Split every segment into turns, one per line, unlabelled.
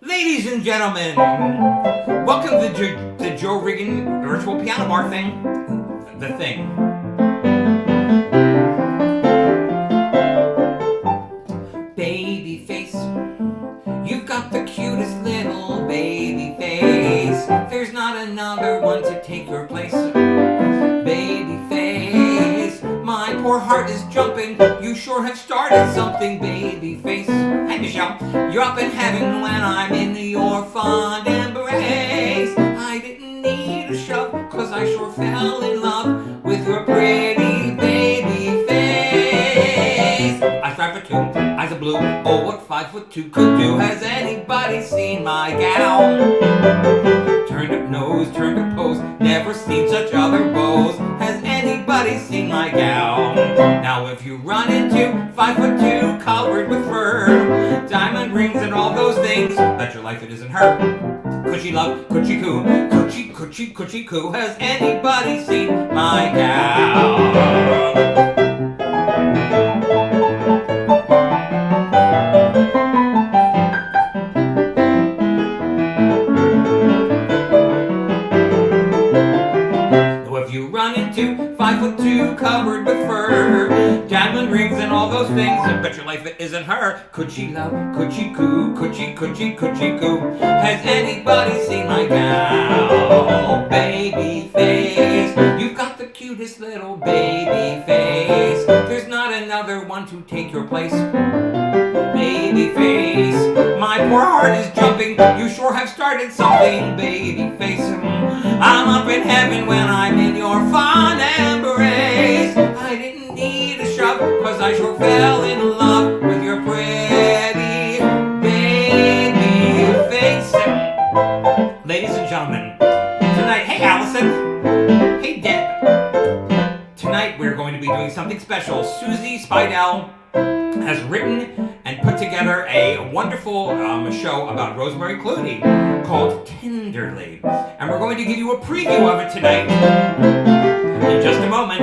Ladies and gentlemen, welcome to the Joe Regan Virtual Piano Bar thing. The thing. Baby face, you've got the cutest little baby face. There's not another one to take your place. Baby face, my poor heart is jumping. You sure have started something, baby face. Hey Michelle, you're up in heaven when I'm in your fond embrace. I didn't need a shove, cause I sure fell in love with your pretty baby face. I strive for two, eyes of blue, oh what 5'2" could do. Has anybody seen my gown? Turned up nose, turned up pose, never seen such other bows. Has anybody seen my gown? Now if you run into 5'2", covered with fur, diamond rings and all those things, bet your life it isn't her. Coochie love, coochie coo, coochie, coochie, coochie coo. Has anybody seen my gown? If you run into 5'2", covered with fur, diamond rings and all those things, I bet your life it isn't her. Coochie love, coochie coo, coochie, coochie, coochie coo. Has anybody seen my gown? Baby face, you've got the cutest little baby face. There's not another one to take your place. Baby face, my poor heart is jumping. You sure have started something, baby face. I'm up in heaven when I'm in your fond embrace. I didn't need a shove, cause I sure fell in love with your pretty baby face. Ladies and gentlemen, tonight, hey Allison, hey Deb. Tonight we're going to be doing something special. Susie Spiedel has written and put together a wonderful show about Rosemary Clooney called Tenderly. And we're going to give you a preview of it tonight in just a moment.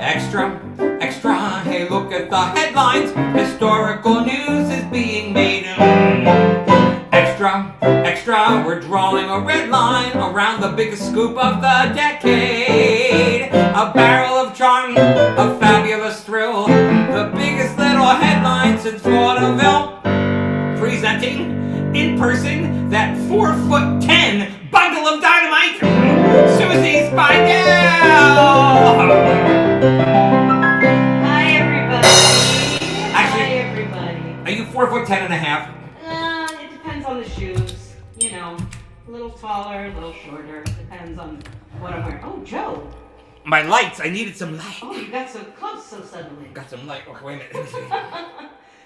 Extra, extra, hey look at the headlines. Historical news is being made. Extra, extra, we're drawing a red line around the biggest scoop of the decade. A barrel of charm, a fabulous thrill, the biggest little headline since vaudeville. Presenting in person that 4'10" bundle of dynamite, Susie Spiedel.
Hi everybody.
Actually,
Hi everybody.
Are you 4'10" and a half?
It depends on the shoes. You know, a little taller, a little shorter. Depends on what I'm wearing. Oh, Joe.
My lights. I needed some light.
Oh, you got so close so suddenly.
Got some light. Okay, wait a minute.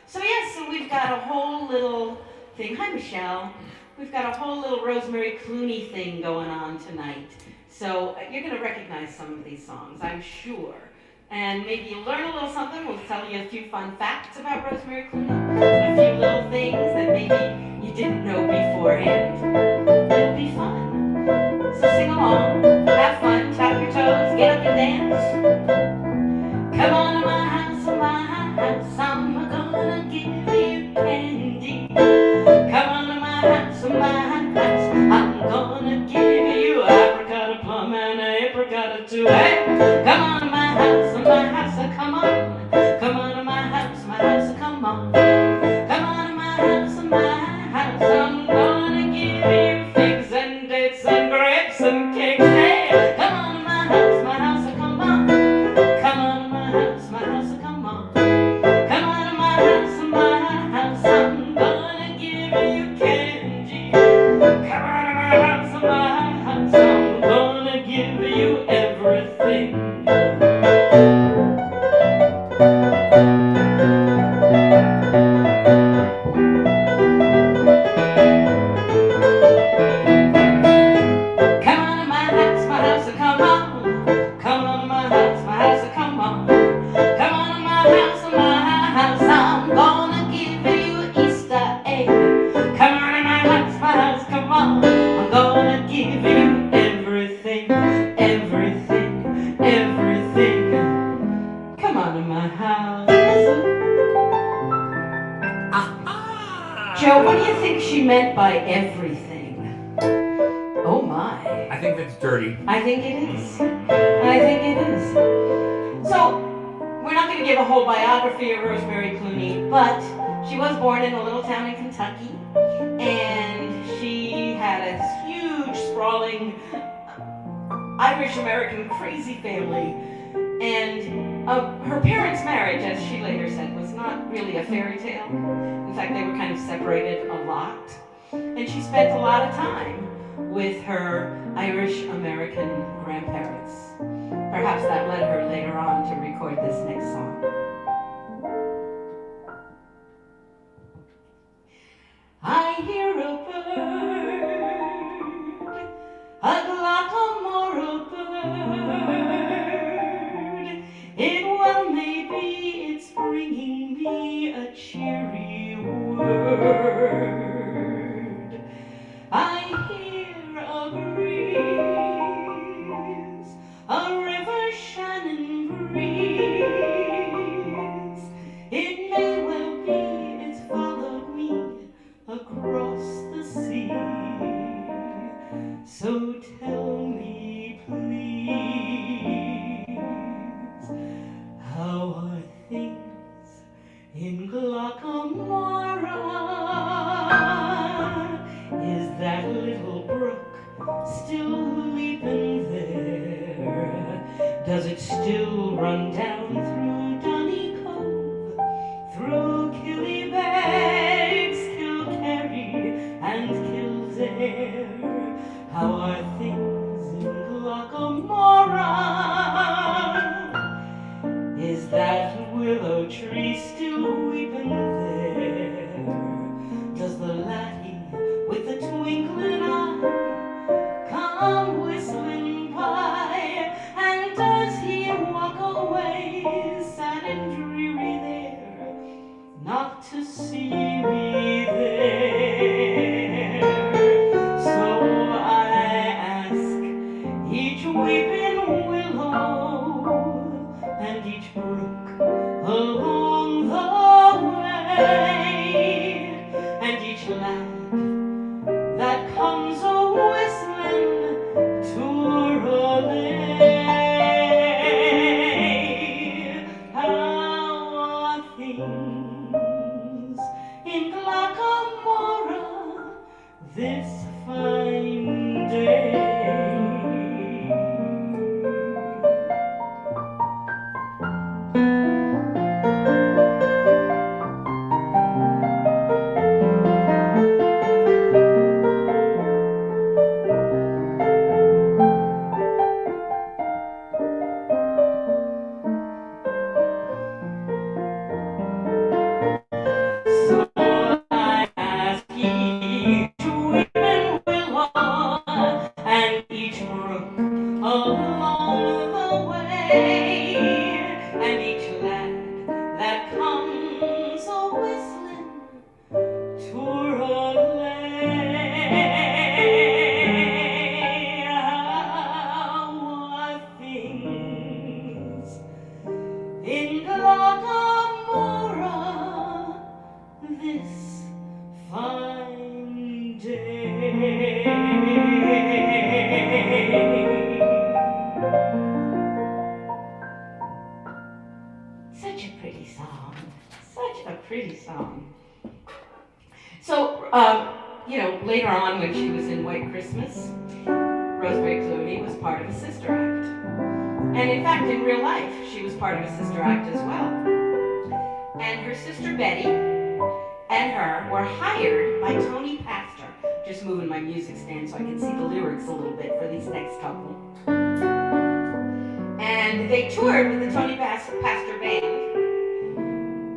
So yes, so we've got a whole little thing. Hi, Michelle. We've got a whole little Rosemary Clooney thing going on tonight. So you're going to recognize some of these songs, I'm sure. And maybe you'll learn a little something. We'll tell you a few fun facts about Rosemary Clooney. A few little things that maybe you didn't know beforehand. It'll be fun. So sing along, have fun, tap your toes, get up and dance. Come on to my house, I'm gonna give you candy. Come on to my house, I'm gonna give you apricot, a plum, and an apricot too. Hey, come on to my house, come on. Come on to my house, come on. Come on to my house, I'm gonna give you figs and dates and grapes and cakes. Joe, what do you think she meant by everything? Oh my.
I think that's dirty.
I think it is. I think it is. So, we're not going to give a whole biography of Rosemary Clooney, but she was born in a little town in Kentucky, and she had a huge, sprawling Irish-American crazy family. And her parents' marriage, as she later said, was not really a fairy tale. In fact, they were kind of separated a lot. And she spent a lot of time with her Irish-American grandparents. Perhaps that led her later on to record this next song. I hear a bird, a glockamora bird. It well may be it's bringing me a cheery word. I hear a breeze, a river Shannon breeze. It may well be it's followed me across the sea. So tell me, please, how are things in Glockamora? Is that little brook still leaping there? Does it still run down through Dunny Cove, through Killybegs, Kilkerry, and Kildare? How are things in Glockamora? Is that willow tree still weeping there? Does the laddie with the twinkling eye come whistling by? And does he walk away sad and dreary there, not to see me there? So I ask each weeping willow and each brook along the way, and each lad that comes a-whistling touralay. How are things in Glockamora this fine day? Such a pretty song. Such a pretty song. So, later on when she was in White Christmas, Rosemary Clooney was part of a sister act. And in fact, in real life, she was part of a sister act as well. And her sister Betty and her were hired by Tony Pastor. Just moving my music stand so I can see the lyrics a little bit for these next couple. And they toured with the Tony Pastor band.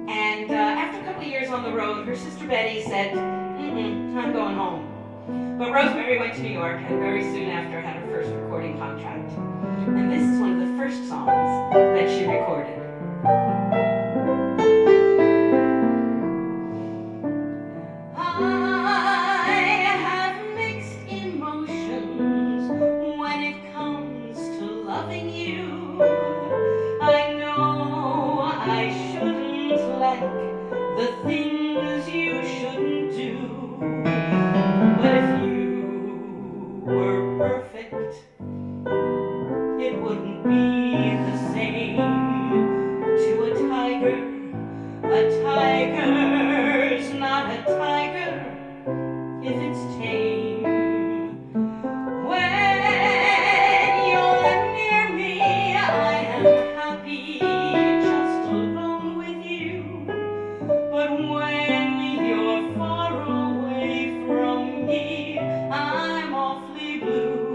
And after a couple of years on the road, her sister Betty said, I'm going home. But Rosemary went to New York and very soon after had her first recording contract. And this is one of the first songs that she recorded. I have mixed emotions when it comes to loving you. I know I shouldn't like the things things you shouldn't do. But if you were perfect, it wouldn't be the same to a tiger. A tiger's not a tiger if it's tame. When you're near me, I am happy just alone with you. But when you're far away from me, I'm awfully blue.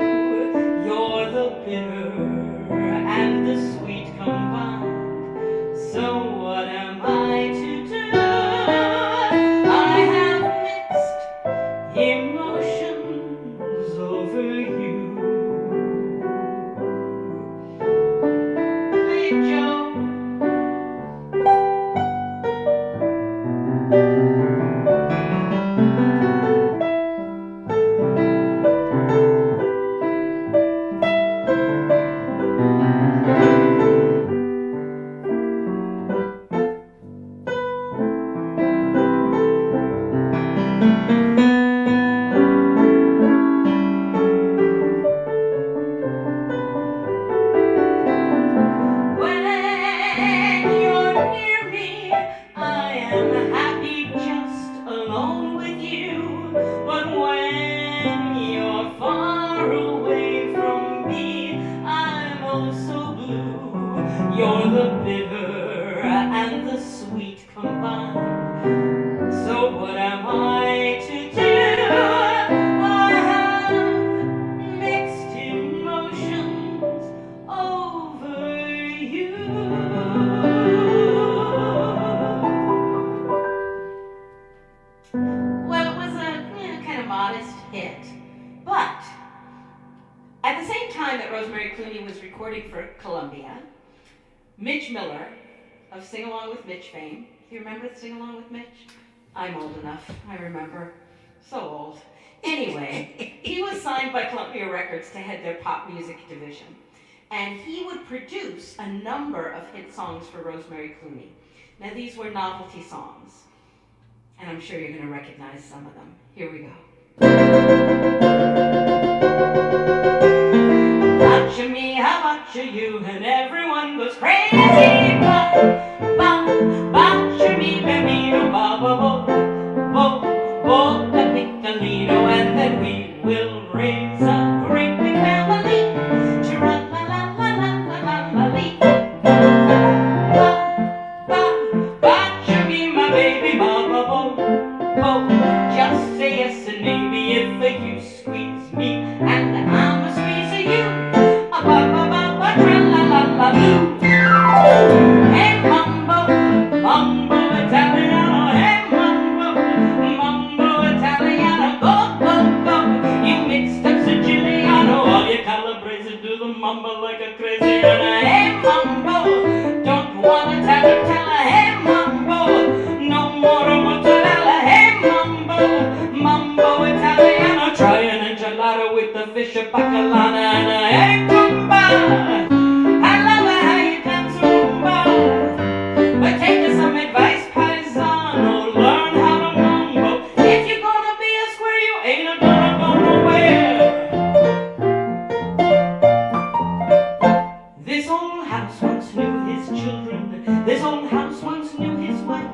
You're the bitter and the sweet combined. So what am I to do? I have mixed emotions over you. Hey, Joe. When you're near me, I am happy just alone with you. But when you're far away from me, I'm oh so blue. You're the bitter and the sweet combined. So what am I to do? I have mixed emotions over you. Well, it was a kind of modest hit, but at the same time that Rosemary Clooney was recording for Columbia, Mitch Miller of Sing Along with Mitch fame. Do you remember Sing Along with Mitch? I'm old enough, I remember. So old. Anyway, he was signed by Columbia Records to head their pop music division. And he would produce a number of hit songs for Rosemary Clooney. Now these were novelty songs. And I'm sure you're going to recognize some of them. Here we go. Watcha me, I watcha you, and everyone goes crazy. Ba, ba, watcha me, baby, ba, ba, bo, bo, bo, da, piccolino, and then we will raise a great big family. Tra-la-la-la-la-la-la-la-lee. Ba, ba, watcha me, my baby, ba, ba, bo, bo. Just say yes and maybe if you squeeze me, and I'm a squeeze of you. Ba, ba, ba, ba, tra-la-la-la-loo. Hey, mambo, mambo Italiano. Hey, mambo, mambo Italiano. Go, go, go. You mixed up Siciliano. All your Calabrese do the mambo like a crazy. Hey, mambo, don't wanna tarantella. Hey, mambo, no more mozzarella. Hey, mambo, mambo Italiano. Try an enchilada with the fish of bacalana. And hey, rumba, I love how you dance rumba. But take some advice, paisano. Learn how to mambo. If you're gonna be a square, you ain't gonna go nowhere. This old house once knew his children. This old house once knew his wife.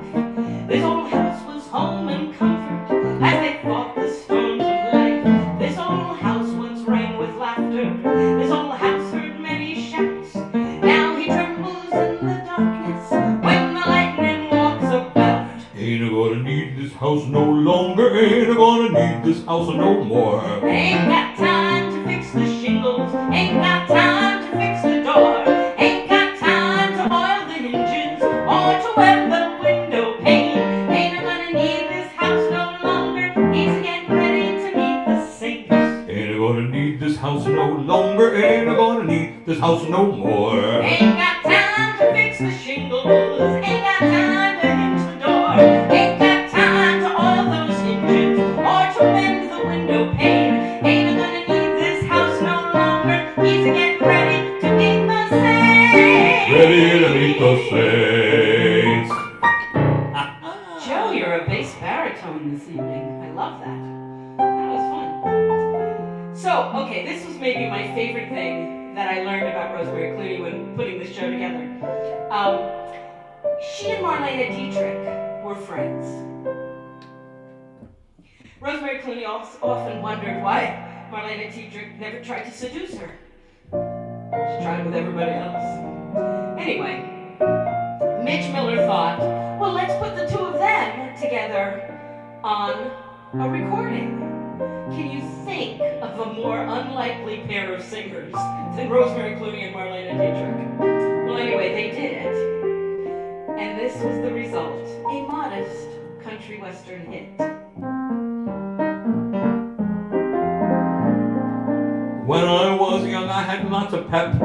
This old house was home and comfort as they fought the storms of life. This old house once rang with laughter. This old house heard many shouts. Now he trembles in the darkness when the lightning walks about.
Ain't I gonna need this house no longer. Ain't I gonna need this house no more.
Ain't got time to fix the shingles. Ain't got time to fix the door. Ain't got time to oil the hinges or to wet the window pane. Ain't I gonna need this house no longer. He's getting ready to meet the saints.
Ain't I gonna need this house no longer. Ain't I gonna need this house no more.
Ain't got time to fix the shingles. Ain't got time to hinge the door. Ain't got time to oil those hinges or to mend the window pane. Ain't I gonna need this house no longer. He's getting ready to meet the saints.
Ready to meet the saints.
Joe, you're a a bass baritone this evening. I love that. That was fun. So, okay, this was maybe my favorite thing that I learned about Rosemary Clooney when putting this show together. She and Marlene Dietrich were friends. Rosemary Clooney often wondered why Marlene Dietrich never tried to seduce her. She tried with everybody else. Anyway, Mitch Miller thought, well, let's put the two of them together on a recording. Can you think of a more unlikely pair of singers than Rosemary Clooney and Marlene Dietrich? Well, anyway, they did it. And this was the result, a modest country western hit.
When I was young, I had lots of pep.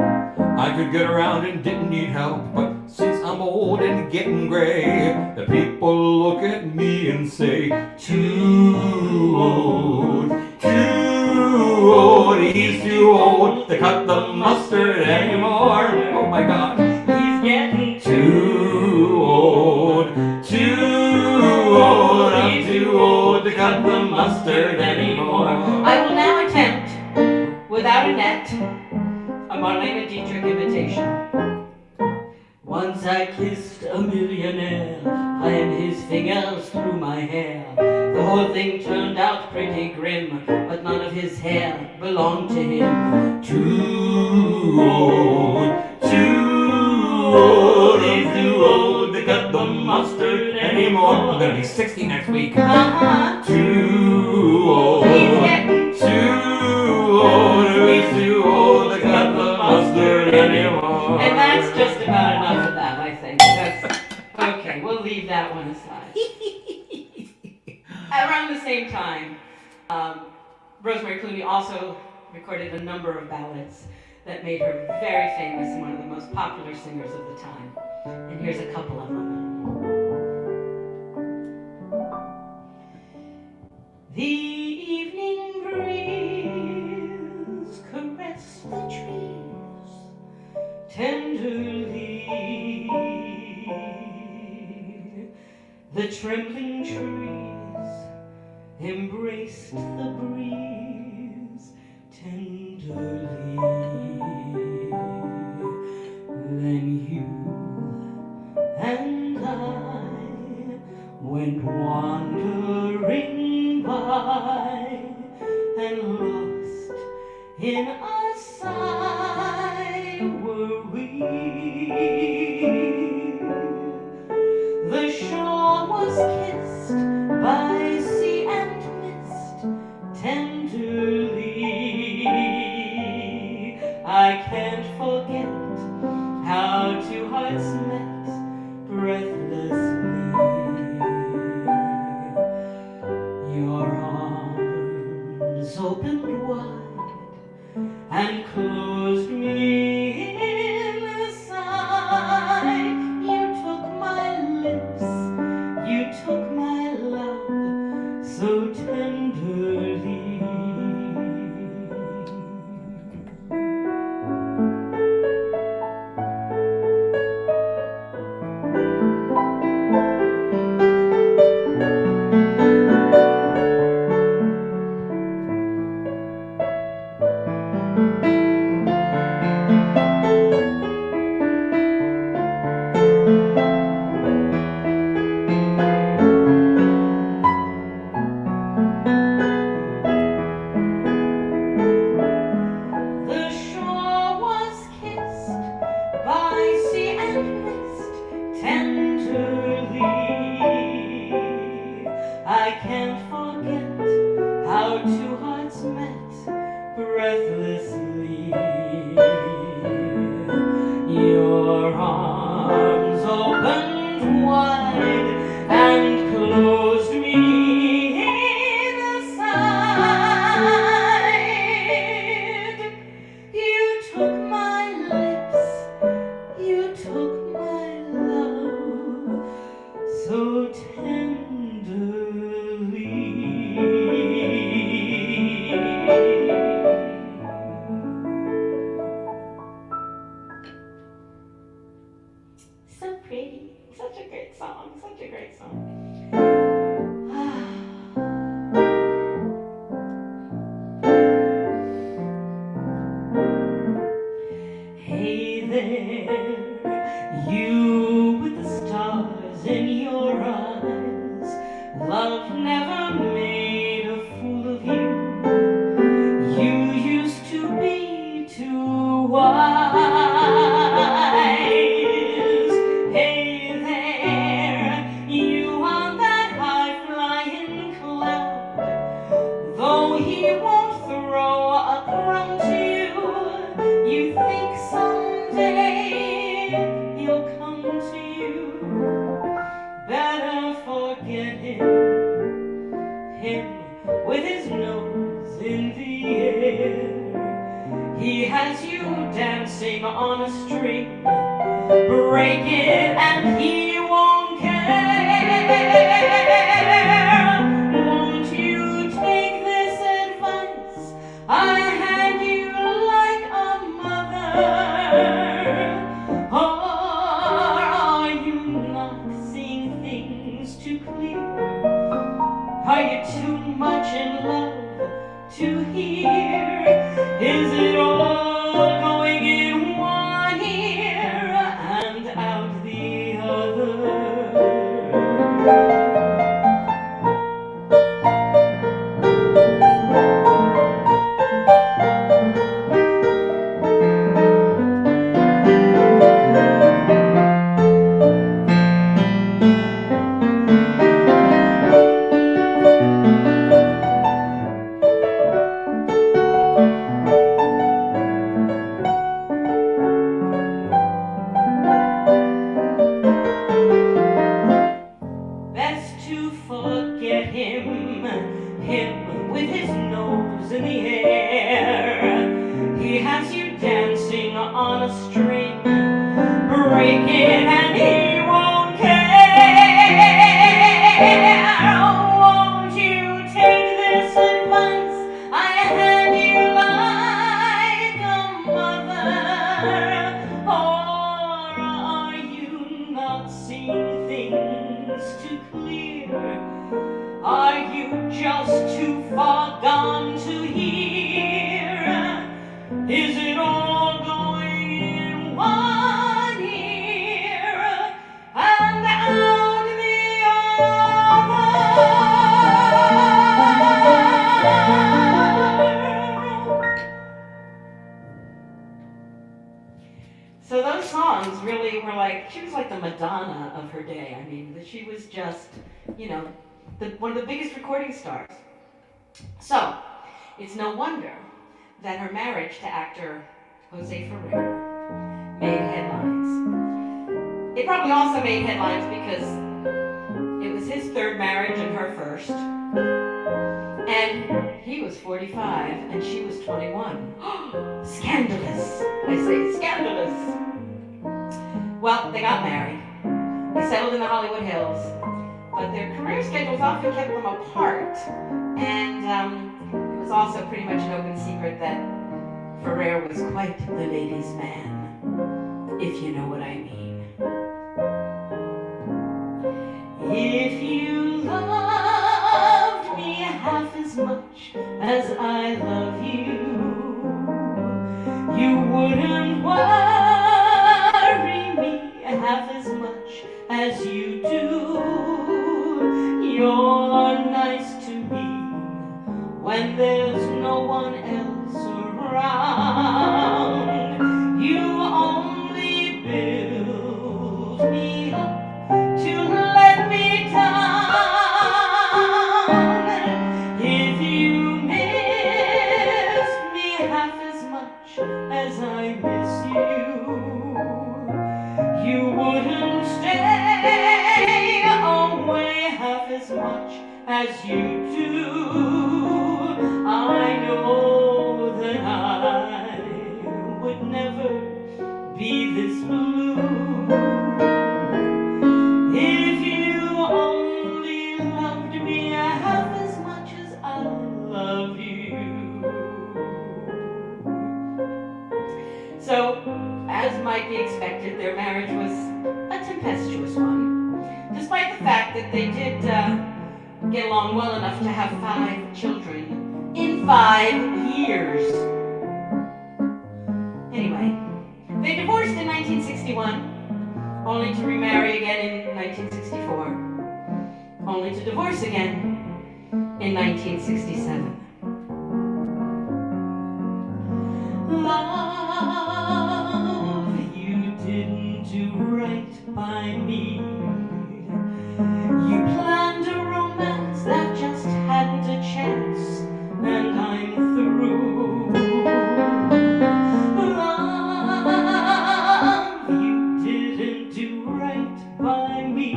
I could get around and didn't need help. But since I'm old and getting gray, the people look at me and say, too old, too old. He's too old to cut the mustard anymore. Oh my God, he's getting too old, too old. I'm too old to cut the mustard anymore.
I will now attempt, without a net, a Marlene Dietrich imitation. Once I kissed a millionaire, ran his fingers through my hair. The whole thing turned out pretty grim, but none of his hair belonged to him. Too old, too old, he's too old to cut the mustard anymore.
I'm gonna be 60 next week.
Too
old,
he's getting
too old, he's too old to cut the mustard anymore.
And that's just about enough of that, I think. That's, okay, we'll leave that one aside. Around the same time, Rosemary Clooney also recorded a number of ballads that made her very famous and one of the most popular singers of the time. And here's a couple of them. The evening breeze caressed the trees tenderly. The trembling trees embraced the breeze tenderly. Then you and I went wandering by and lost in a sigh were we. The shore was kissed by sea and mist tenderly. I can't forget how two hearts met breathlessly. Your arms opened wide and closed me inside. You took my lips, you took my love so tenderly. The shore was kissed by sea and mist tenderly. I can't forget how two hearts met breathlessly. Your arms opened wide and closed me inside. You took my lips, you took my love so tenderly. So pretty, such a great song, such a great song. stars in your eyes. Love never made a fool of you. You used to be too wise. Hey there, you on that high-flying cloud. Though he won't throw a crumb to you, you think someday he'll come to you. Better forget him with his nose in the air. He has you dancing on a string. Break it and he won't care. Won't you take this advice I hand you like a mother? Or are you not seeing things too clear? Are you too much in love to hear? Is it all going in one ear and out the other? Best to forget him with his nose in the air. He has you dancing on a string. Break it and he won't care. Won't you take this advice I hand you like a mother? Or are you not seeing things too clear? Are you just too far gone to hear? Is it all going in one ear and out the other? So those songs really were like, she was like the Madonna of her day. I mean, she was just, you know, one of the biggest recording stars. So, it's no wonder that her marriage to actor Jose Ferrer made headlines. It probably also made headlines because it was his third marriage and her first. And he was 45 and she was 21. Scandalous! I say scandalous! Well, they got married. They settled in the Hollywood Hills. But their career schedules often kept them apart. And it was also pretty much an open secret that Ferrer was quite the ladies' man, if you know what I mean. If you loved me half as much as I love you, you wouldn't worry me half as much as you do. You're nice to me when there's no one else around. You only build me up to let me down. If you missed me half as much as I miss you, you wouldn't stay away half as much as you do. I know that I would never be this blue if you only loved me half as much as I love you. So, as might be expected, their marriage was a tempestuous one, despite the fact that they did get along well enough to have 5 children in 5 years. Anyway, they divorced in 1961, only to remarry again in 1964, only to divorce again in 1967. Love, you didn't do right by me. You planned a romance that just hadn't a chance, and I'm through. Love, you didn't do right by me.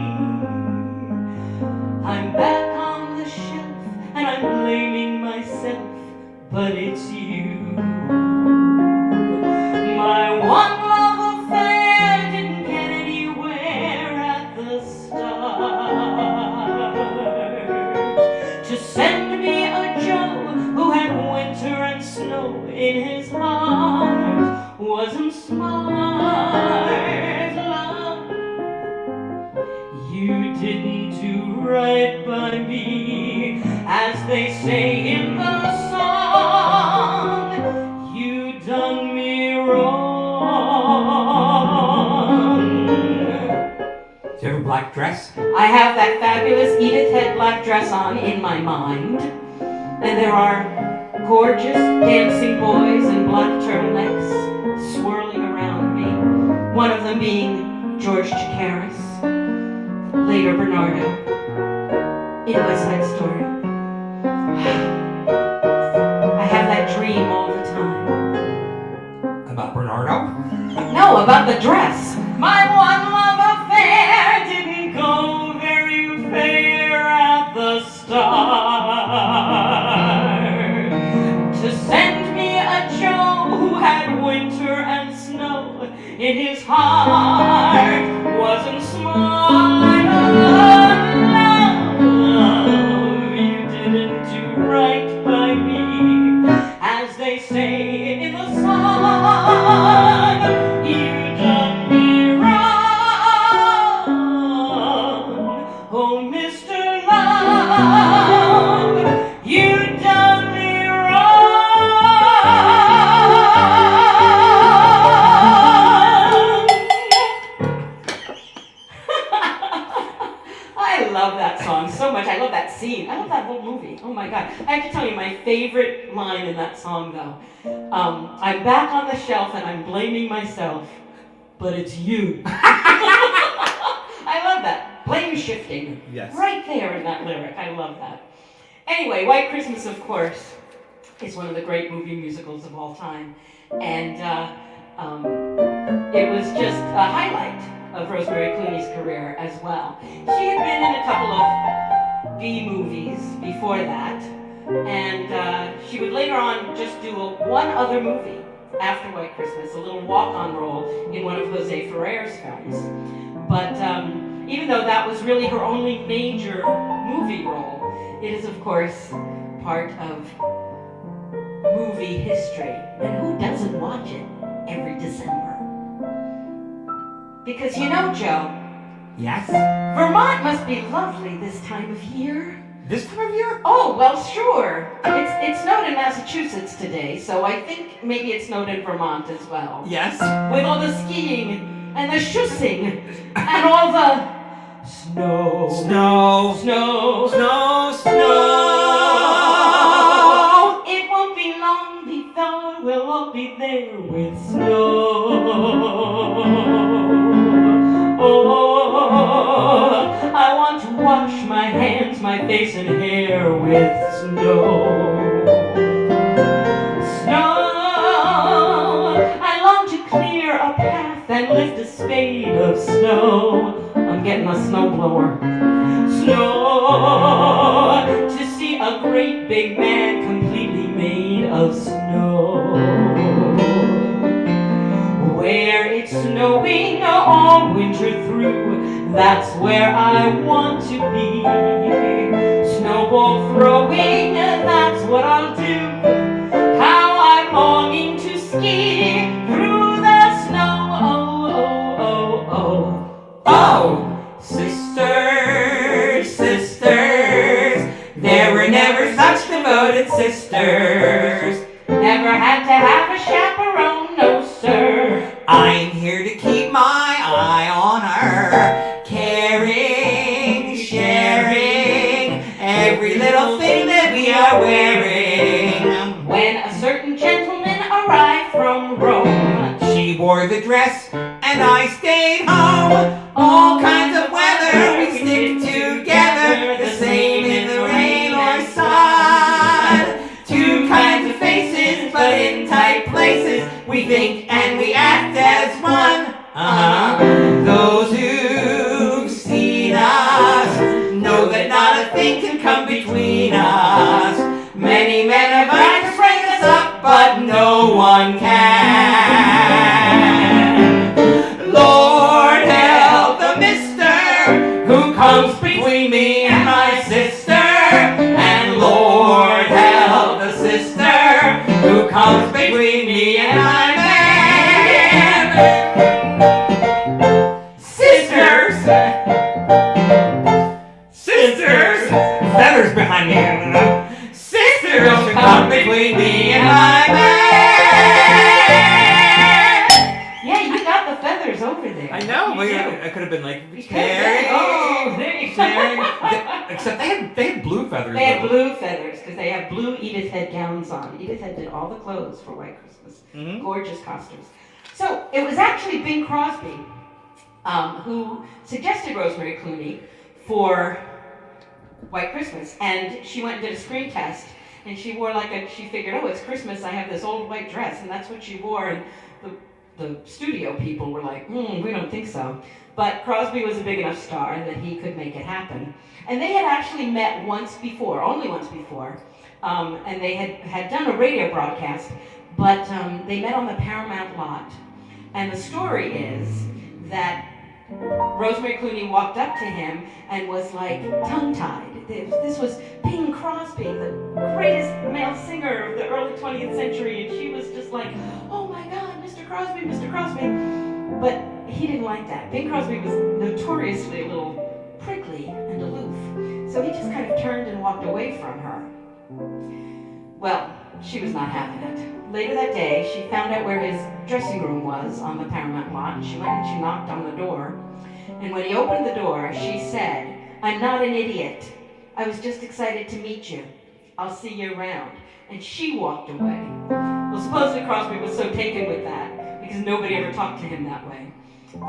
I'm back on the shelf, and I'm blaming myself, but it's you. My one love affair didn't get anywhere at the start. To send me a Joe who had winter and snow in his heart wasn't smart. Love, you didn't do right by me, as they say in the song. You done me wrong.
Do you have a black dress?
I have that fabulous Edith Head black dress on in my mind, and there are gorgeous dancing boys in black turtlenecks swirling around me, one of them being George Chakiris, later Bernardo, in West Side Story. I have that dream all the time.
About Bernardo?
No, about the dress. My one love affair didn't go very fair at the start. To send me a Joe who had winter and snow in his heart wasn't smart. Love, you didn't do right by me, as they say in the song. You done me wrong, oh Mr. Love, you done me wrong. I love that song so much. I love that scene. I love that whole movie. Oh my God. I have to tell you my favorite line in that song though. I'm back on the shelf and I'm blaming myself, but it's you. I love that. Blame shifting.
Yes.
Right there in that lyric. I love that. Anyway, White Christmas, of course, is one of the great movie musicals of all time. And it was just a highlight of Rosemary Clooney's career as well. She had been in a couple of B movies before that, and she would later on just do one other movie after White Christmas, a little walk-on role in one of Jose Ferrer's films. But even though that was really her only major movie role, it is of course part of movie history. And who doesn't watch it every December? Because you know, Joe,
Yes?
Vermont must be lovely this time of year.
This time of year?
Oh, well, sure. It snowed in Massachusetts today, so I think maybe it snowed in Vermont as well.
Yes?
With all the skiing and the schussing and all the snow.
Snow.
Snow.
Snow. Snow.
It won't be long before we'll all be there with snow. Oh, I want to wash my hands, my face and hair with snow. Snow. I long to clear a path and lift a spade of snow. I'm getting a snowblower. Snow. To see a great big man completely made of snow. Where it's snowing all winter through, that's where I want to be. Snowball throwing, that's what I'll do. How I'm longing to ski through the snow. Oh, oh, oh, oh.
Oh! Sisters, sisters, there were never such devoted sisters.
Never had to have a chaperone, no sir.
I'm here to keep my eye on are wearing.
When a certain gentleman arrived from Rome,
She wore the dress and I stayed home. All kinds of weather, we stick together, the same in the rain or sun. Two kinds of faces, but in tight places, we think and we act as one. Those who've seen us know that not a thing can come between us. Many men have tried to break us up, but no one can. Lord help the mister who comes between me and my sister. And Lord help the sister who comes between me and my man. Sisters! Sisters! Feathers behind me. Sisters who come between me and my man.
yeah, you got the feathers over there.
I know.
You
Well,
do.
I could have been like,
There you go.
Except they had blue feathers.
They had
though.
blue feathers because they have blue Edith Head gowns on. Edith Head did all the clothes for White Christmas.
Mhm.
Gorgeous costumes. So it was actually Bing Crosby who suggested Rosemary Clooney for White Christmas. And she went and did a screen test. And she wore she figured, oh, it's Christmas, I have this old white dress. And that's what she wore. And the studio people were like, we don't think so. But Crosby was a big enough star that he could make it happen. And they had actually met once before, only once before, and they had done a radio broadcast, but they met on the Paramount lot. And the story is that Rosemary Clooney walked up to him and was like tongue-tied. This was Bing Crosby, the greatest male singer of the early 20th century, and she was just like, oh my God, Mr. Crosby, Mr. Crosby. But he didn't like that. Bing Crosby was notoriously a little prickly and aloof, so he just kind of turned and walked away from her. Well, she was not having it. Later that day, she found out where his dressing room was on the Paramount lot. She went and she knocked on the door, and when he opened the door, she said, I'm not an idiot. I was just excited to meet you. I'll see you around. And she walked away. Well, supposedly Crosby was so taken with that, because nobody ever talked to him that way,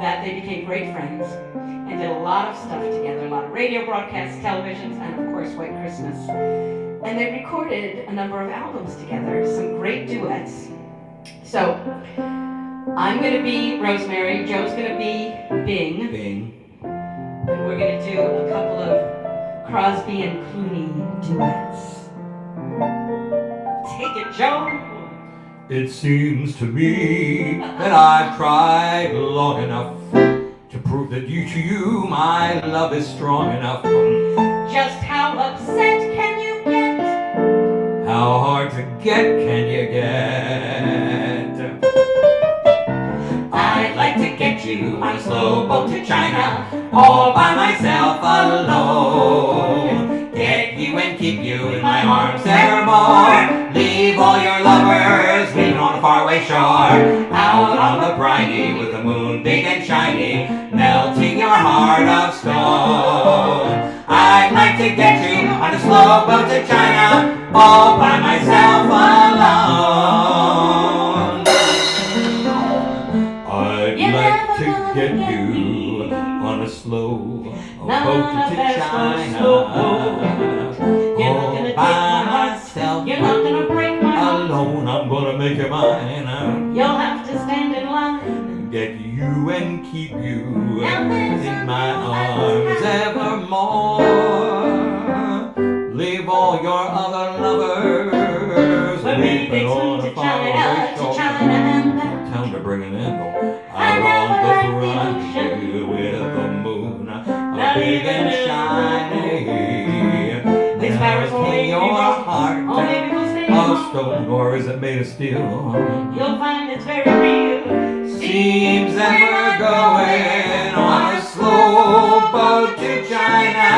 that they became great friends and did a lot of stuff together, a lot of radio broadcasts, televisions, and of course White Christmas. And they recorded a number of albums together, some great duets. So, I'm going to be Rosemary, Joe's going to be Bing,
Bing.
and we're going to do a couple of Crosby and Clooney duets. Take it, Joe.
It seems to me that I've tried long enough to prove that to you my love is strong enough.
Just how upset can you get?
How hard to get can you get? I'd like to get you on a slow boat to China, all by myself alone. Get you and keep you in my arms evermore. Leave all your lovers leaving on a faraway shore. Out on the briny with the moon big and shiny, melting your heart of stone. I'd like to get you on a slow boat to China, all by myself alone. I'd like to get you on a slow boat to China, all by myself.
You're not gonna break my heart.
Alone, I'm gonna make you mine.
You'll have to stand in line.
Get you and keep you
Now there's
in my
something
arms evermore. Leave all your other lovers
We're really
weeping on
to
a faraway shore.
China and back.
Time to bring an end out
I
on
never
the
liked the
briny with the moon
Not
big
even
and
in
shiny.
These sparrows only
Melting your
will-
heart
Oh, maybe we'll stay
of
home.
stone, or is it made of steel?
You'll find it's very real.
Seems that we're going on a slow boat to China.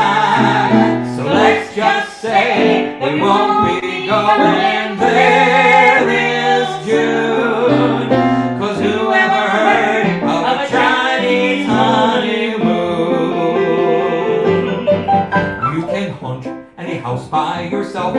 So let's just say we won't be going there this June. 'Cause who ever heard of a Chinese honeymoon? You can hunt any house by yourself.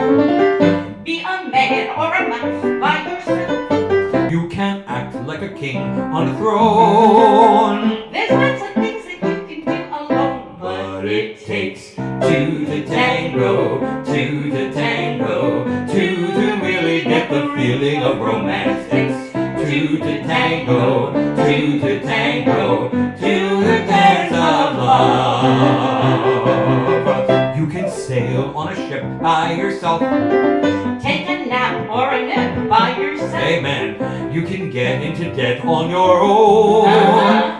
Be a man or a mouse by yourself.
You can act like a king on a throne.
There's lots of things that you can do alone,
But it takes two to tango, two to tango, two to really get the feeling of romance. Takes two to tango, two to tango, to the dance of love. You can sail on a ship by yourself.
Take a nap or a nap by yourself.
Amen. You can get into debt on your own.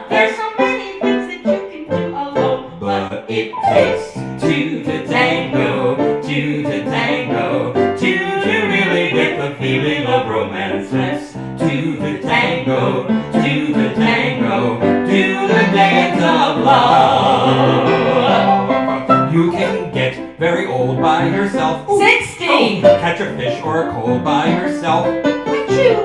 There's so many things that you can do alone,
But it takes two to tango, two to tango, two to really get the feeling of romance. That's two to tango, two to tango, do the dance of love. You can get very old by yourself.
60.
Catch a fish or a cold by yourself.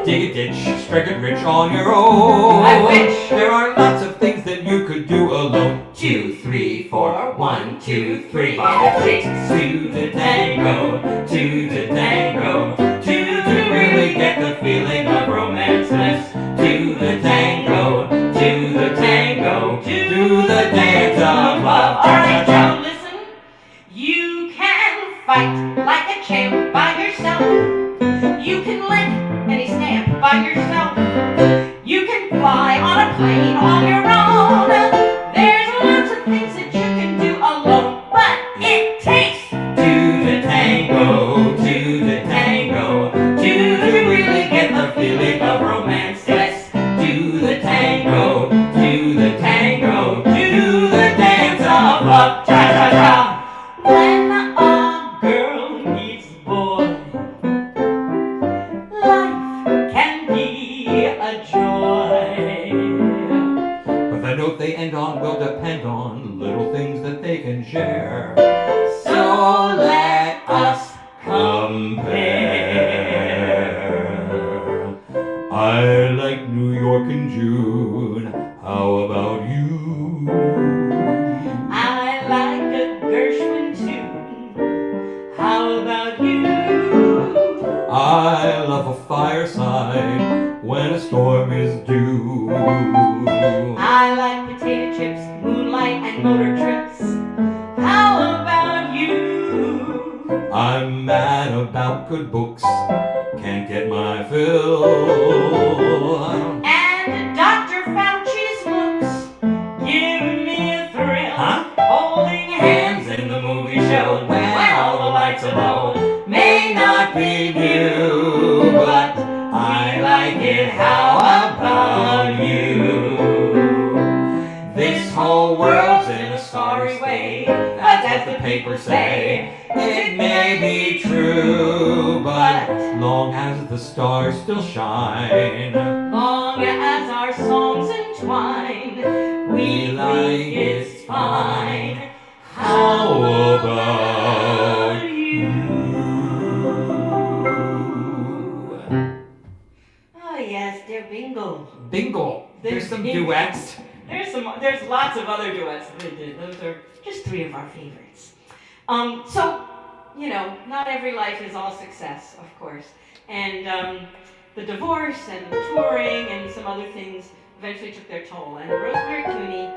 Dig a ditch, strike it rich on your own.
I wish.
There are lots of things that you could do alone. 2, 3, 4, 1, 2, 3. It takes two to tango, two to tango, two to really get the feeling of romance. Let's do the tango, do the tango, do the dance of love.
Alright, Joe, listen. You can fight like a champ by yourself. You can lick any stamp by yourself. You can fly on a plane on your own. There's lots of things that you can do alone, but it takes
two to tango, two to tango, two to really get the feeling of romance. Let's do the tango, do the tango, do the dance of love. Cha cha cha.
when a girl meets a boy, life can be a joy.
But the note they end on will depend on little things that they can share.
So let us
compare. I like New York in June. How about you?
I like a Gershwin tune. How about you?
I love a fireside when a storm is due.
I like potato chips, moonlight, and motor trips. How about you?
I'm mad about good books, can't get my fill.
And Dr. Fauci's looks give me a thrill.
Huh?
Holding hands
In the movie show when all the lights are low may not be new, but I like it. How about you? This whole world's in a sorry way, that's what the papers say. It may be true, but long as the stars still shine,
long as our songs entwine,
we like it's fine. How about you?
Oh yes, dear Bingo.
Bingo. There's some
Bingo.
duets.
There's lots of other duets that they did. Those are just three of our favorites. So, you know, not every life is all success, of course. And the divorce and the touring and some other things eventually took their toll. And Rosemary Clooney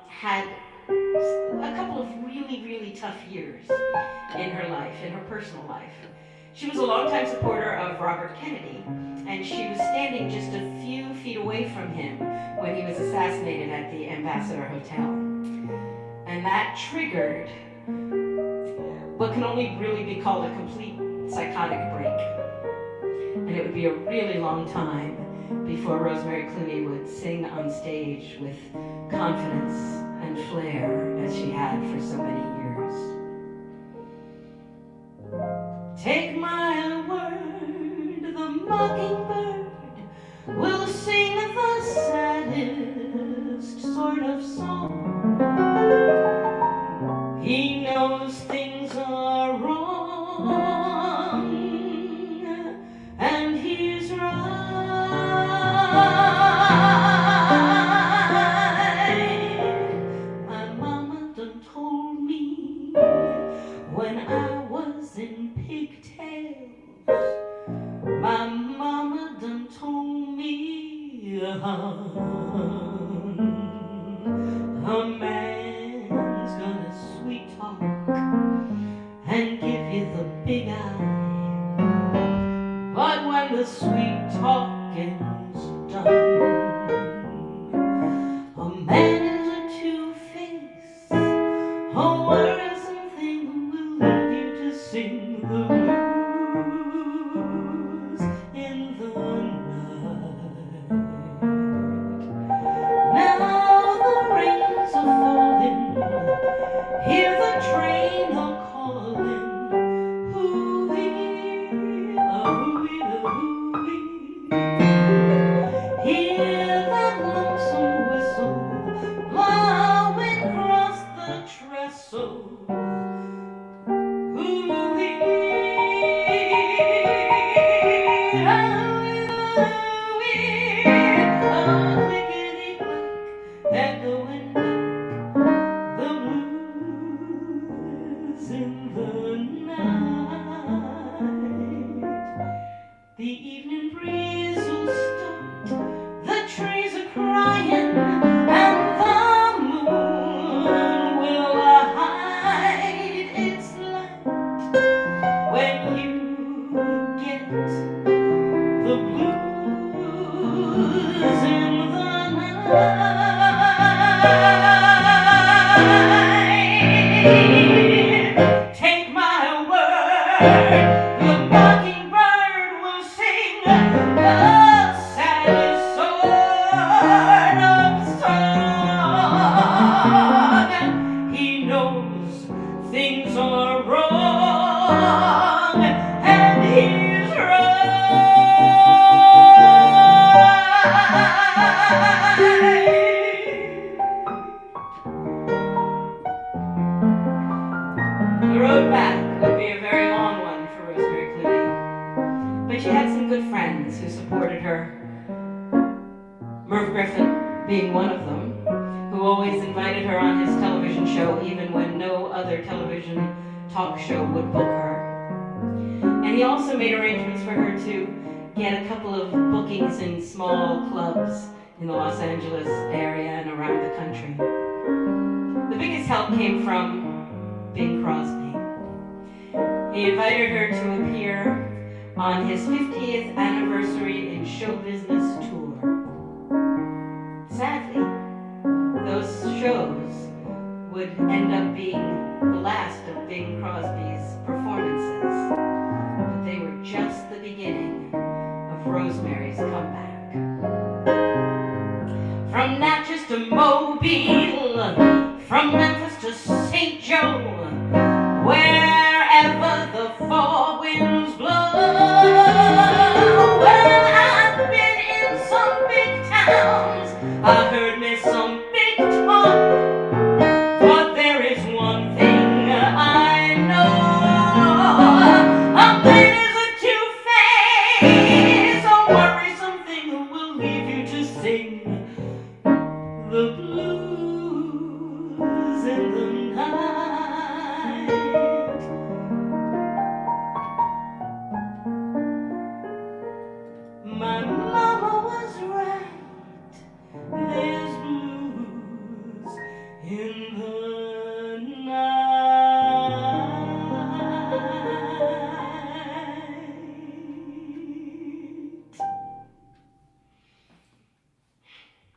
had a couple of really, really tough years in her life, in her personal life. She was a longtime supporter of Robert Kennedy, and she was standing just a few feet away from him when he was assassinated at the Ambassador Hotel. And that triggered what can only really be called a complete psychotic break. And it would be a really long time before Rosemary Clooney would sing on stage with confidence and flair as she had for so many years. Take my word, the mockingbird will sing the saddest sort of song. He knows things are wrong, and he's right. My mama done told me when I The road back would be a very long one for Rosemary Clooney, but she had some good friends who supported her. Merv Griffin being one of them, who always invited her on his television show even when no other television talk show would book her. And he also made arrangements for her to get a couple of bookings in small clubs in the Los Angeles area and around the country. The biggest help came from Bing Crosby. He invited her to appear on his 50th anniversary in show business tour. Sadly, those shows would end up being the last of Bing Crosby's performances, but they were just the beginning of Rosemary's comeback. From Natchez to Mobile, from Memphis to St. Joe, wherever the four winds blow. Well, I've been in some big towns, I heard me some big talk, but there is one thing I know. A man is a two-faced, a worrisome thing who will leave you to sing the blues in the night. My mama was right, there's blues in the night.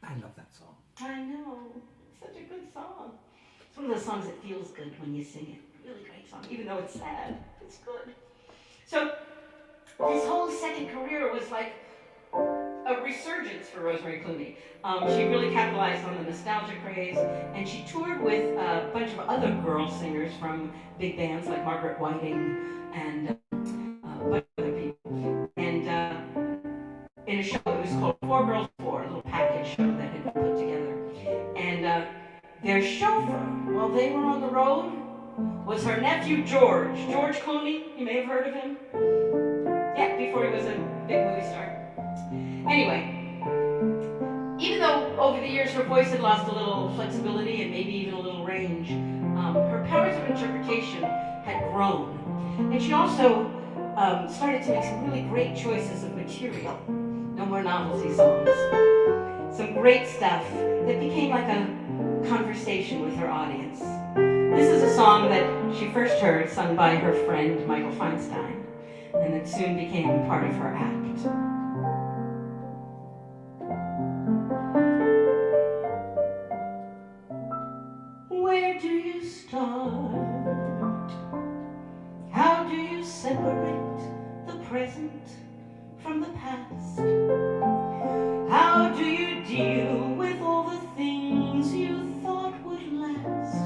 I love that song.
I know, it's such a good song. It's one of those songs that feels good when you sing it. Really great song, even though it's sad, it's good. So this whole second career was like a resurgence for Rosemary Clooney. She really capitalized on the nostalgia craze, and she toured with a bunch of other girl singers from big bands like Margaret Whiting and a bunch of other people. And in a show that was called Four Girls Four, a little package show that had been put together. And their chauffeur, while they were on the road, was her nephew George Clooney. You may have heard of him. Yeah, before he was a big movie star. Anyway, even though over the years her voice had lost a little flexibility and maybe even a little range, her powers of interpretation had grown. And she also started to make some really great choices of material. No more novelty songs. Some great stuff that became like a conversation with her audience. This is a song that she first heard sung by her friend Michael Feinstein, and that soon became part of her act. Where do you start? How do you separate the present from the past? How do you deal with all the things you thought would last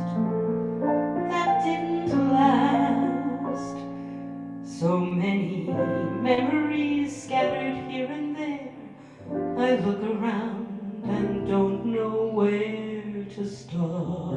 that didn't last? So many memories scattered here and there. I look around and don't know where to start.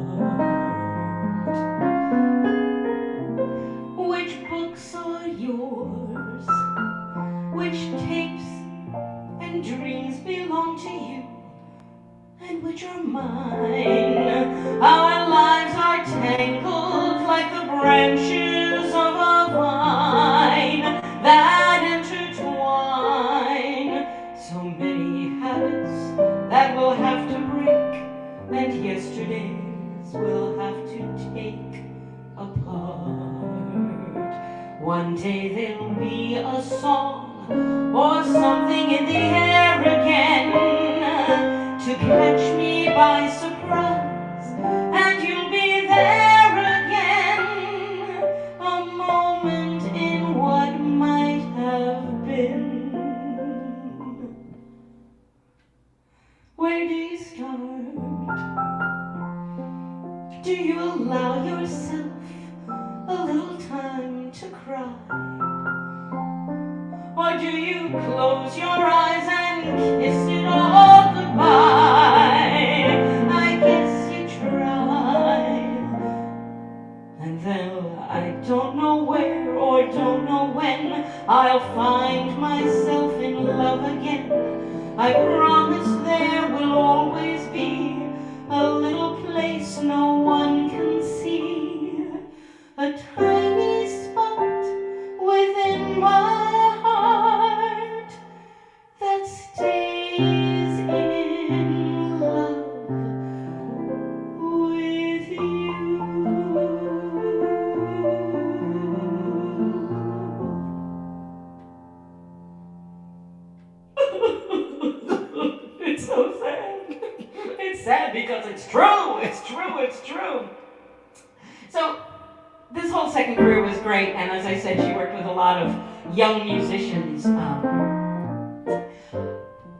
branches of a vine that intertwine. So many habits that we'll have to break, and yesterdays we'll have to take apart. One day there'll be a song or something in the air again to catch me by surprise, and you'll be there again. A moment in what might have been. Where do you start? Do you allow yourself a little time to cry? Or do you close your eyes and kiss it all goodbye? I guess you try. And though I don't know where or don't know when I'll find myself in love again, I promise there will always be a little place no one can see, a tiny spot within my heart that stays in love with you. It's so sad. It's sad because it's true. It's true. It's true. So this whole second career was great, and as I said, she worked with a lot of young musicians,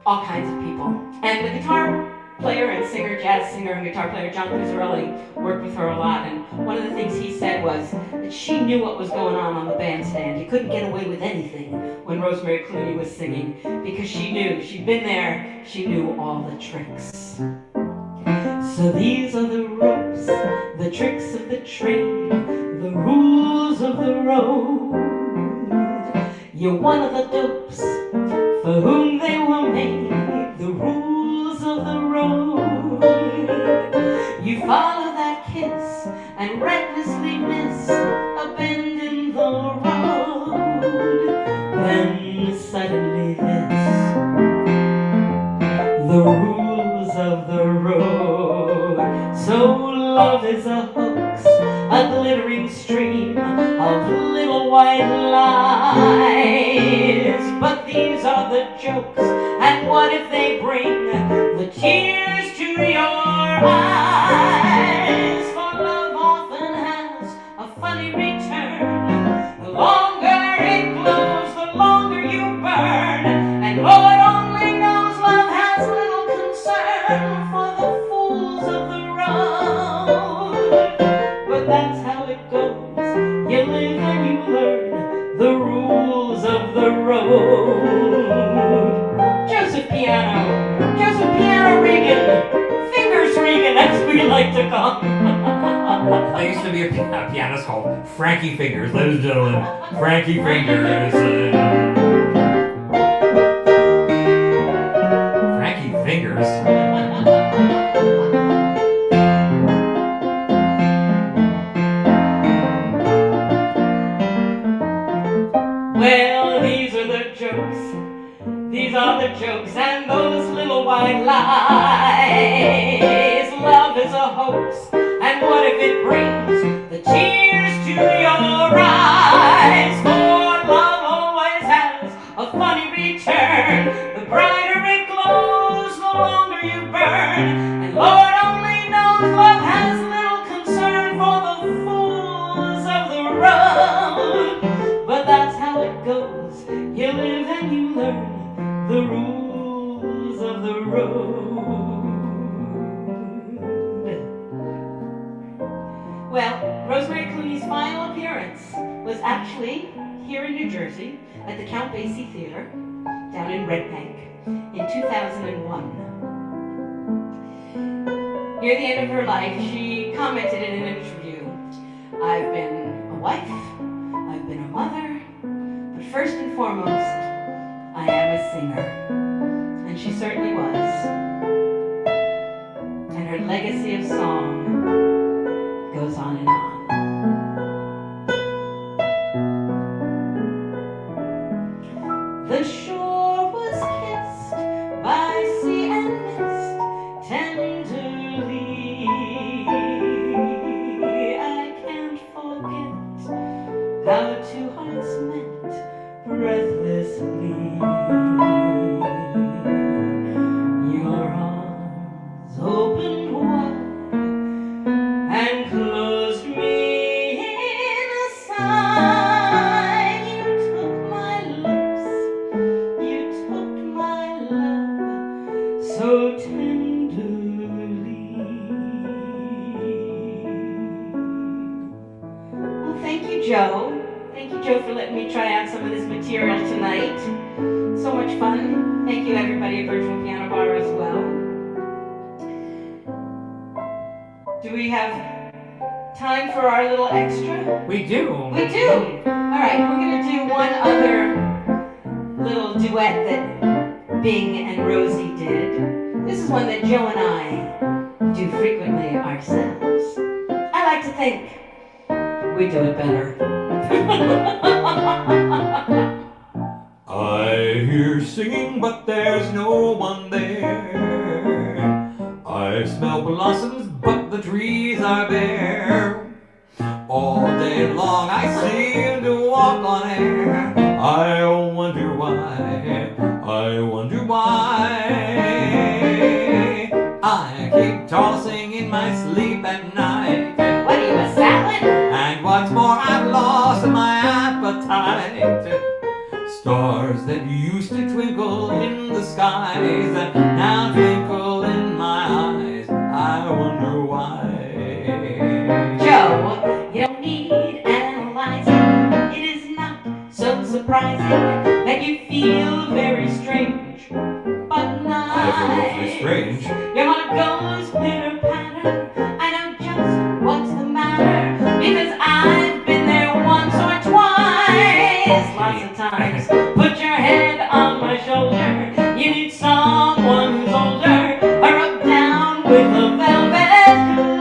all kinds of people. And the guitar player and singer, jazz singer and guitar player John Pizzarelli worked with her a lot, and one of the things he said was that she knew what was going on the bandstand. You couldn't get away with anything when Rosemary Clooney was singing, because she knew, she'd been there, she knew all the tricks. So these are the ropes, the tricks of the trade, the rules of the road. You're one of the dopes for whom they were made, the rules of the road. You follow that kiss and recklessly miss a bend in the road. Then suddenly this, the rules of the road. So love is a hoax, a glittering stream of little white lies. But these are the jokes, and what if they bring the tears to your eyes? For love often has a funny return. The longer it glows, the longer you burn. And Lord only knows love has little concern for the fools of the road. But that's how it goes. You live and you learn the rules of the road. Joseph Piano Regan, Fingers Regan, as we like to call him.
There used to be a pianist called Frankie Fingers, ladies and gentlemen. Frankie Fingers. Frankie Fingers.
Well, these are the jokes. These are the jokes and those little white lies. Love is a hoax, and what if it brings the tears to your eyes? For love always has a funny return. The brighter it glows, the longer you burn. And Lord only knows love has little concern for the fools of the road. But that's how it goes. You live and you learn the rules of the road. Well, Rosemary Clooney's final appearance was actually here in New Jersey at the Count Basie Theater down in Red Bank in 2001. Near the end of her life, she commented in an interview, "I've been a wife, I've been a mother, but first and foremost, I am a singer." And she certainly was. And her legacy of song goes on and on. how two hearts met breathlessly. Your arms opened wide and closed me inside. You took my lips, you took my love so tenderly. Well, thank you, Joe. Thank you, Joe, for letting me try out some of this material tonight. So much fun. Thank you, everybody at Virtual Piano Bar as well. Do we have time for our little extra?
We do.
We do. All right, we're going to do one other little duet that Bing and Rosie did. This is one that Joe and I do frequently ourselves. I like to think we do it better.
I hear singing, but there's no one there. I smell blossoms, but the trees are bare. All day long I seem to walk on air. I wonder why, I wonder why. I keep tossing in my sleep at night.
What are you, a salad?
And what's more, I've lost my appetite. Stars that used to twinkle in the skies that now twinkle in my eyes. I wonder why.
Joe, you don't need analyzing. It is not so surprising that you feel very strange, but nice.
I feel awfully strange.
Your heart goes pitter-patter. I know just what's the matter, because I've been there once or twice, lots of times. Put your head on my shoulder. You need someone who's older, or rub down with a velvet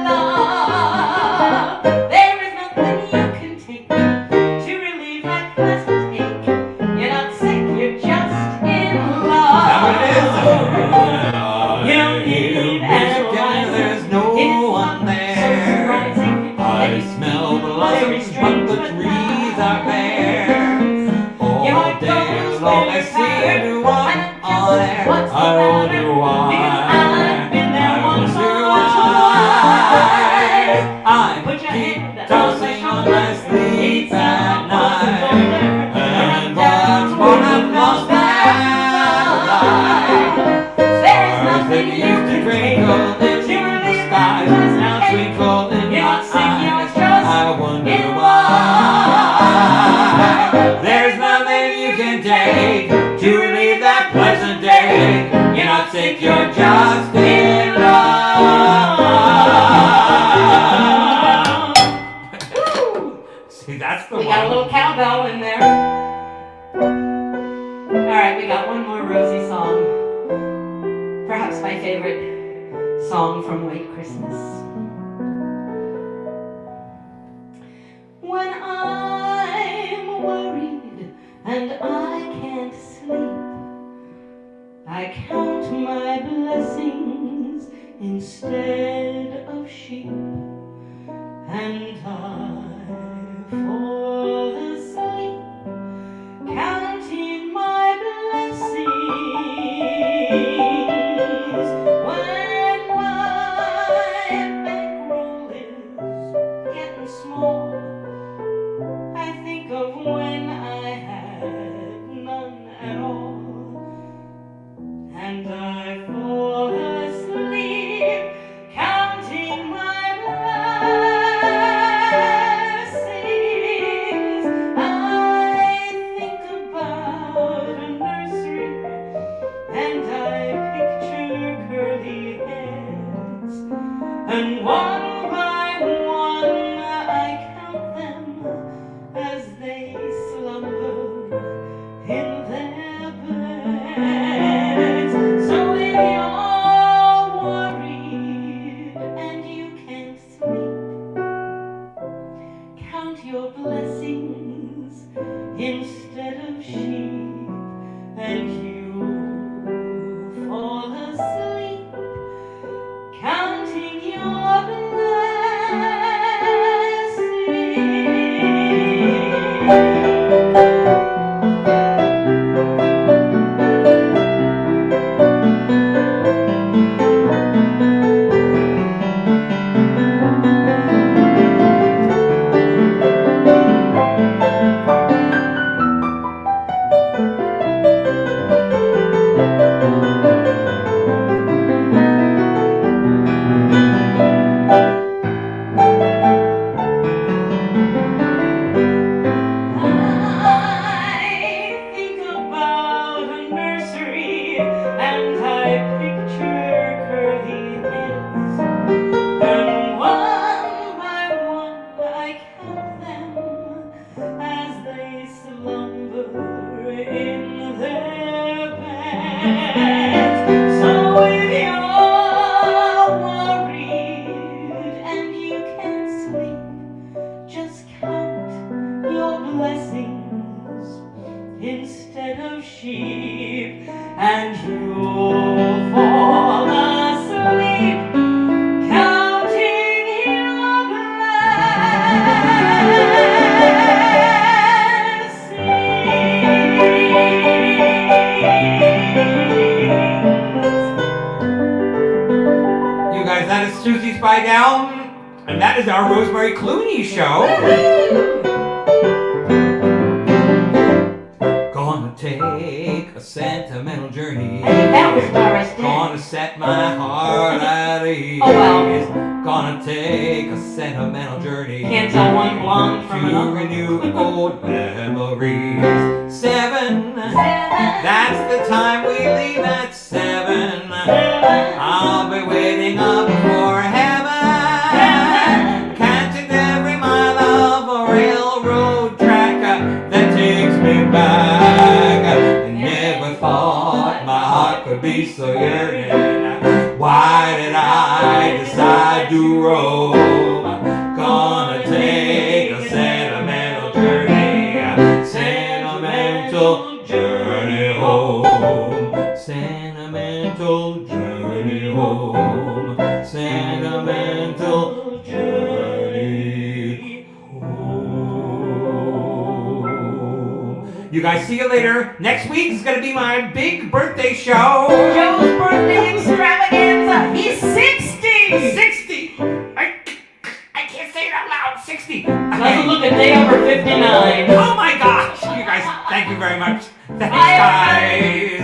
glove. There is nothing you can take to relieve that pleasant ache. You're not sick, you're just in love.
Now it is.
You don't need analyzing.
There's no one there. I smell blossoms, but the trees are bare. All day long I seem to walk on air. I wonder why.
I've been there once or twice.
I keep tossing on my sleep at night. And once more I've lost my appetite. Stars that used to twinkle in the skies now twinkle in my eyes. I wonder why. There's nothing you can take to relieve that pleasant day. You're not sick, you're just in love. See, that's the
We
one.
got a little cowbell in there. Alright, we got one more Rosie song. Perhaps my favorite song from White Christmas. When I'm worried and I can't sleep, I count my blessings instead of sheep, and I fall asleep counting my blessings. When my bankroll is getting small, I think of when I had none at all, and I fall asleep counting my blessings. I think about a nursery, and I picture curly heads, and one by one I count them as they slumber in their beds. So if you're worried and you can't sleep, count your blessings instead of sheep, and you fall asleep counting your blessings. Instead of sheep, and you'll fall asleep counting your blessings.
You guys, that is Susie Spiedel, and that is our Rosemary Clooney show. Gonna take a sentimental journey.
I think that was Doris Day.
Gonna set my heart at ease.
Oh, well.
Gonna take a sentimental journey.
Can't tell one blonde from
to
another.
renew old memories. 7. That's the time we leave at 7. I'll be waiting up for heaven. Catching every mile of a railroad track that takes me back. Thought my heart could be so yearning. Why did I decide to roam? Gonna take a sentimental journey. Sentimental journey home. Sentimental journey home. Sentimental journey home. You guys, see you later. Next week is going to be my big birthday show.
Joe's birthday extravaganza. He's 60.
60. I can't say it out loud. 60.
Doesn't look a day over 59.
Oh my gosh. You guys, thank you very much. Thanks,
Bye,
guys.